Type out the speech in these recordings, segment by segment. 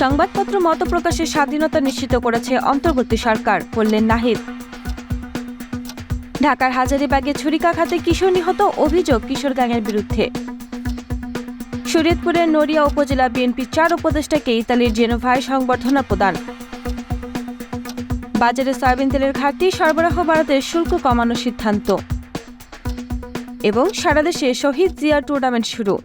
সংবাদপত্র মত প্রকাশের স্বাধীনতা নিশ্চিত করেছে অন্তর্বর্তী সরকার, বললেন নাহিদ। ঢাকার হাজারীবাগে ছুরিকাঘাতে কিশোর নিহত, অভিযোগ কিশোর গ্যাংয়ের বিরুদ্ধে। শরীয়তপুরের নড়িয়া উপজেলা বিএনপির 4 উপদেষ্টাকে ইতালির জেনোভায় সংবর্ধনা প্রদান। বাজারে সয়াবিন তেলের ঘাটতি সরবরাহ বাড়াতে শুল্ক কমানোর সিদ্ধান্ত। এবং সারা দেশে শহীদ জিয়া টুর্নামেন্ট শুরু।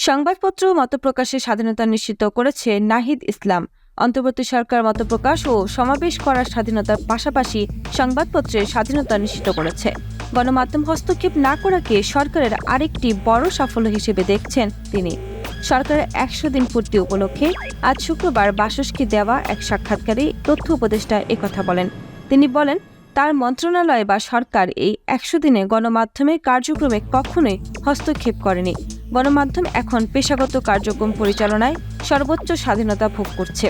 সংবাদপত্র মতপ্রকাশের স্বাধীনতা নিশ্চিত করেছে নাহিদ ইসলাম। অন্তর্বর্তী সরকার মতপ্রকাশ ও সমাবেশ করার স্বাধীনতার পাশাপাশি সংবাদপত্রের স্বাধীনতা নিশ্চিত করেছে। গণমাধ্যম হস্তক্ষেপ না করাকে সরকারের আরেকটি বড় সাফল্য হিসেবে দেখছেন তিনি। সরকারের 100 দিন পূর্তি উপলক্ষে আজ শুক্রবার বাসসকে দেওয়া এক সাক্ষাৎকারে তথ্য উপদেষ্টা একথা বলেন। তিনি বলেন, তার মন্ত্রণালয় বা সরকার এই 100 দিনে গণমাধ্যমের কার্যক্রমে কখনোই হস্তক্ষেপ করেনি। গণমাধ্যম এখন পেশাগত কার্যক্রম পরিচালনায় সর্বোচ্চ স্বাধীনতা ভোগ করছে।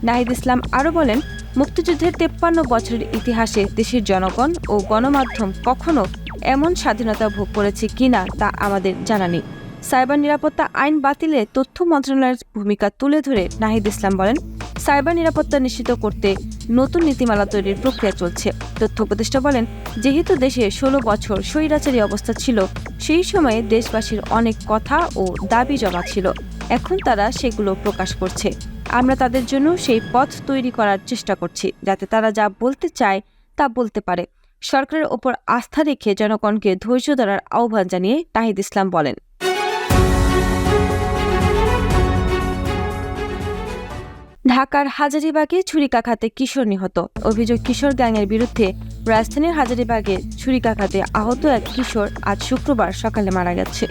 নাহিদ ইসলাম আরও বলেন, মুক্তিযুদ্ধের 53 বছরের ইতিহাসে দেশের জনগণ ও গণমাধ্যম কখনো এমন স্বাধীনতা ভোগ করেছে কিনা তা আমাদের জানা নেই। সাইবার নিরাপত্তা আইন বাতিলে তথ্য মন্ত্রণালয়ের ভূমিকা তুলে ধরে নাহিদ ইসলাম বলেন, সাইবার নিরাপত্তা নিশ্চিত করতে নতুন নীতিমালা তৈরির প্রক্রিয়া চলছে। তথ্য উপদেষ্টা বলেন, যেহেতু দেশে 16 বছর স্বৈরাচারী অবস্থা ছিল, সেই সময়ে দেশবাসীর অনেক কথা ও দাবি জমা ছিল। এখন তারা সেগুলো প্রকাশ করছে। আমরা তাদের জন্য সেই পথ তৈরি করার চেষ্টা করছি, যাতে তারা যা বলতে চায় তা বলতে পারে। সরকারের ওপর আস্থা রেখে জনগণকে ধৈর্য ধরার আহ্বান জানিয়ে নাহিদ ইসলাম বলেন, ঢাকার হাজারীবাগে ছুরিকাঘাতে কিশোর নিহত, অভিযোগ কিশোর গ্যাংয়ের বিরুদ্ধে। রাজধানীর হাজারীবাগে ছুরিকাঘাতে আহত এক কিশোর আজ শুক্রবার সকালে মারা গেছে।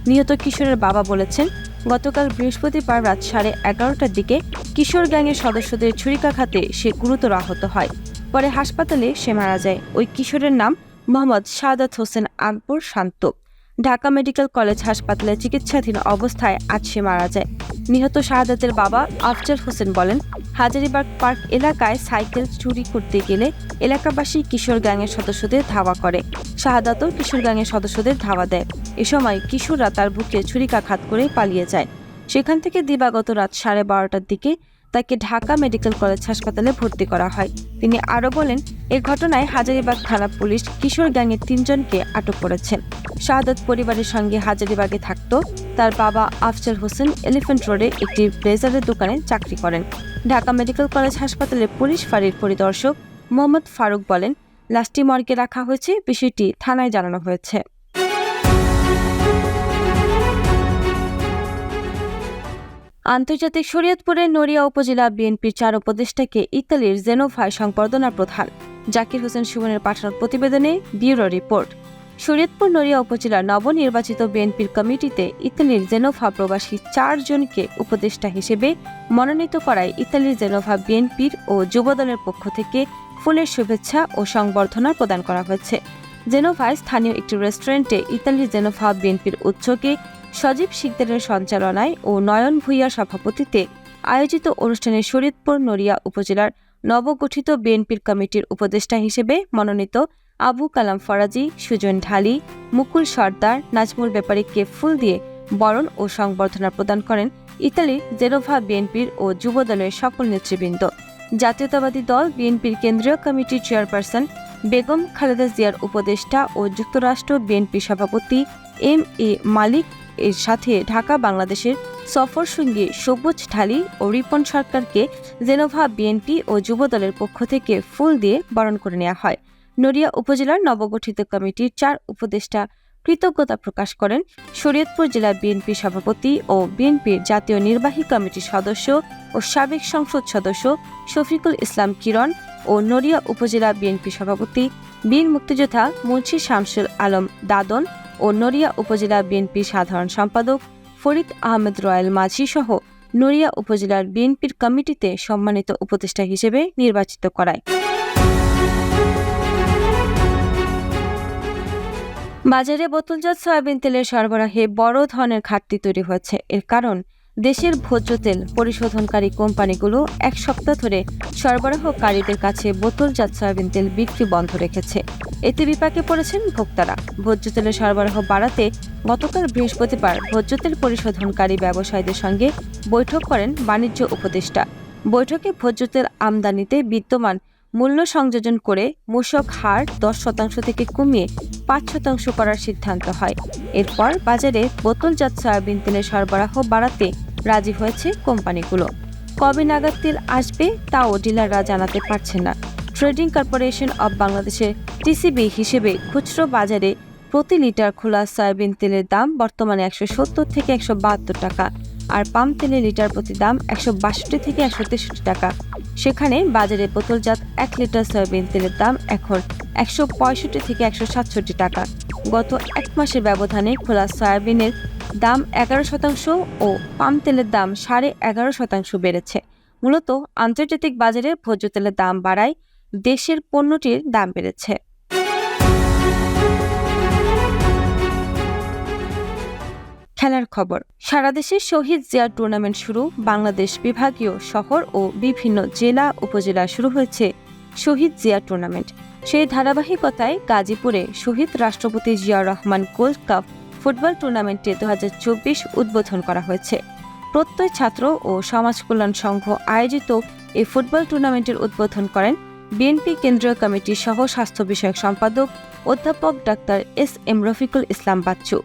নিহত কিশোরের বাবা বলেছেন, গতকাল বৃহস্পতিবার রাত 11:30টার দিকে কিশোর গ্যাংয়ের সদস্যদের ছুরিকাঘাতে সে গুরুতর আহত হয়। পরে হাসপাতালে সে মারা যায়। ওই কিশোরের নাম মোহাম্মদ শাহাদাত হোসেন আকবর শান্ত। ঢাকা মেডিকেল কলেজ হাসপাতালে চিকিৎসাধীন অবস্থায় আজ সে মারা যায়। নিহত শাহাদাতের বাবা আফজাল হোসেন বলেন, হাজারীবাগ পার্ক এলাকায় সাইকেল চুরি করতে গেলে এলাকাবাসী কিশোর গ্যাংয়ের সদস্যদের ধাওয়া করে। শাহাদাতও কিশোর গ্যাংয়ের সদস্যদের ধাওয়া দেয়। এ সময় কিশোররা তার বুকে ছুরিকাঘাত করে পালিয়ে যায়। সেখান থেকে দিবাগত রাত 12:30টার দিকে তাকে ঢাকা মেডিকেল কলেজ হাসপাতালে ভর্তি করা হয়। তিনি আরও বলেন, এ ঘটনায় হাজারীবাগ থানা পুলিশ কিশোর গ্যাংয়ের 3 জনকে আটক করেছেন। শাহাদাত পরিবারের সঙ্গে হাজারীবাগে থাকত। তার বাবা আফজাল হোসেন এলিফ্যান্ট রোডে একটি ব্লেজারের দোকানে চাকরি করেন। ঢাকা মেডিকেল কলেজ হাসপাতালের পুলিশ ফাঁড়ির পরিদর্শক মোহাম্মদ ফারুক বলেন, লাশটি মর্গে রাখা হয়েছে, বিষয়টি থানায় জানানো হয়েছে। আন্তর্জাতিক শরীয়তপুরের নড়িয়া উপজেলা বিএনপির 4 উপদেষ্টাকে ইতালির জেনোভায় সংবর্ধনা প্রধান। জাকির হোসেন সুমনের পাঠানো প্রতিবেদনে ব্যুরো রিপোর্ট। শরীয়তপুর নড়িয়া উপজেলার নবনির্বাচিত বিএনপির কমিটিতে ইতালির জেনোভা প্রবাসী 4 জনকে উপদেষ্টা হিসেবে মনোনীত করায় ইতালির জেনোভা বিএনপির ও যুবদলের পক্ষ থেকে ফুলের শুভেচ্ছা ও সংবর্ধনা প্রদান করা হয়েছে। জেনোভায় স্থানীয় একটি রেস্টুরেন্টে ইতালির জেনোভা বিএনপির উৎসকে সজীব শিকদারের সঞ্চালনায় ও নয়ন ভূঁইয়ার সভাপতিত্বে আয়োজিত অনুষ্ঠানে শরীয়তপুর নড়িয়া উপজেলার নবগঠিত বিএনপির কমিটির উপদেষ্টা হিসেবে মনোনীত আবু কালাম ফরাজি, সুজন ঢালি, মুকুল সর্দার, নাজমুল ব্যাপারীকে ফুল দিয়ে বরণ ও সংবর্ধনা প্রদান করেন ইতালির জেনোভা বিএনপির ও যুবদলের সকল নেতৃবৃন্দ। জাতীয়তাবাদী দল বিএনপির কেন্দ্রীয় কমিটির চেয়ারপারসন বেগম খালেদা জিয়ার উপদেষ্টা ও যুক্তরাষ্ট্র বিএনপি সভাপতি এম.এ. মালিক এর সাথে ঢাকা বাংলাদেশের সফর সঙ্গী সবুজ ঢালি ও রিপন সরকারকে জেনোভা বিএনপি ও যুবদলের পক্ষ থেকে ফুল দিয়ে বরণ করে নেওয়া হয়। নড়িয়া উপজেলার নবগঠিত কমিটির 4 উপদেষ্টা কৃতজ্ঞতা প্রকাশ করেন শরীয়তপুর জেলা বিএনপি সভাপতি ও বিএনপির জাতীয় নির্বাহী কমিটির সদস্য ও সাবেক সংসদ সদস্য শফিকুল ইসলাম কিরণ ও নড়িয়া উপজেলা বিএনপি সভাপতি বীর মুক্তিযোদ্ধা মুন্সি শামসুল আলম দাদন ও নড়িয়া উপজেলা বিএনপির সাধারণ সম্পাদক ফরিদ আহমেদ রয়েল মাঝি সহ নড়িয়া উপজেলার বিএনপির কমিটিতে সম্মানিত উপদেষ্টা হিসেবে নির্বাচিত করায়। বাজারে বোতলজাত সয়াবিন তেলের সরবরাহে বড় ধরনের ঘাটতি তৈরি হয়েছে। এর কারণ দেশের ভোজ্য তেল পরিশোধনকারী কোম্পানিগুলো এক সপ্তাহ ধরে সরবরাহকারীদের কাছে বোতলজাত সয়াবিন তেল বিক্রি বন্ধ রেখেছে। এতে বিপাকে পড়েছেন ভোক্তারা। ভোজ্য তেলের সরবরাহ বাড়াতে গতকাল বৃহস্পতিবার ভোজ্য তেল পরিশোধনকারী ব্যবসায়ীদের সঙ্গে বৈঠক করেন বাণিজ্য উপদেষ্টা। বৈঠকে ভোজ্য তেল আমদানিতে বিদ্যমান মূল্য সংযোজন করে মূসক হার 10% থেকে কমিয়ে 5% করার সিদ্ধান্ত হয়। এরপর বাজারে বোতলজাত সয়াবিন তেলের সরবরাহ বাড়াতে রাজি হয়েছে কোম্পানিগুলো। কবে নাগাদ তেল আসবে তাও ডিলাররা জানাতে পারছে না। ট্রেডিং কর্পোরেশন অব বাংলাদেশের টিসিবি হিসেবে খুচরো বাজারে প্রতি লিটার খোলা সয়াবিন তেলের দাম বর্তমানে 170 থেকে 172 টাকা, আর পাম তেলের লিটার প্রতি দাম 162 থেকে 163 টাকা। সেখানে বাজারে বোতলজাত 1 লিটার সয়াবিন তেলের দাম এখন 165 থেকে 167 টাকা। গত এক মাসের ব্যবধানে খোলা সয়াবিনের দাম 11% ও পাম তেলের দাম 11.5% বেড়েছে। মূলত আন্তর্জাতিক বাজারে ভোজ্য তেলের দাম বাড়ায় দেশের পণ্যটির দাম বেড়েছে। খেলার খবর। সারা দেশে শহীদ জিয়া টুর্নামেন্ট শুরু। বাংলাদেশ বিভাগীয় শহর ও বিভিন্ন জেলা উপজেলা শুরু হয়েছে শহীদ জিয়া টুর্নামেন্ট। সেই ধারাবাহিকতায় গাজীপুরে শহীদ রাষ্ট্রপতি Ziaur Rahman gold cup football টুর্নামেন্টে 2024 উদ্বোধন করা হয়েছে। প্রত্যয় ছাত্র ও সমাজ কল্যাণ সংঘ আয়োজিত এই ফুটবল টুর্নামেন্টের উদ্বোধন করেন বিএনপি কেন্দ্রীয় কমিটির সহ স্বাস্থ্য বিষয়ক সম্পাদক অধ্যাপক ডাক্তার এস.এম. রফিকুল ইসলাম বাচ্চু।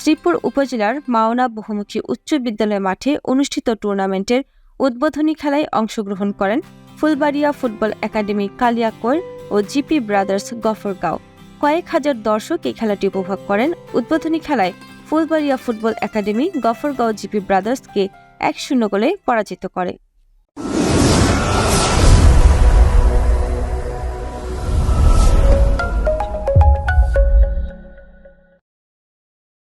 শ্রীপুর উপজেলার মাওনা বহুমুখী উচ্চ বিদ্যালয় মাঠে অনুষ্ঠিত টুর্নামেন্টের উদ্বোধনী খেলায় অংশগ্রহণ করেন ফুলবাড়িয়া ফুটবল একাডেমি কালিয়াকৈর ও জিপি ব্রাদার্স গফরগাঁও। কয়েক হাজার দর্শক এই খেলাটি উপভোগ করেন। উদ্বোধনী খেলায় Phulbaria football academy Gafargaon GP ব্রাদার্সকে 1-0 গোলে পরাজিত করে।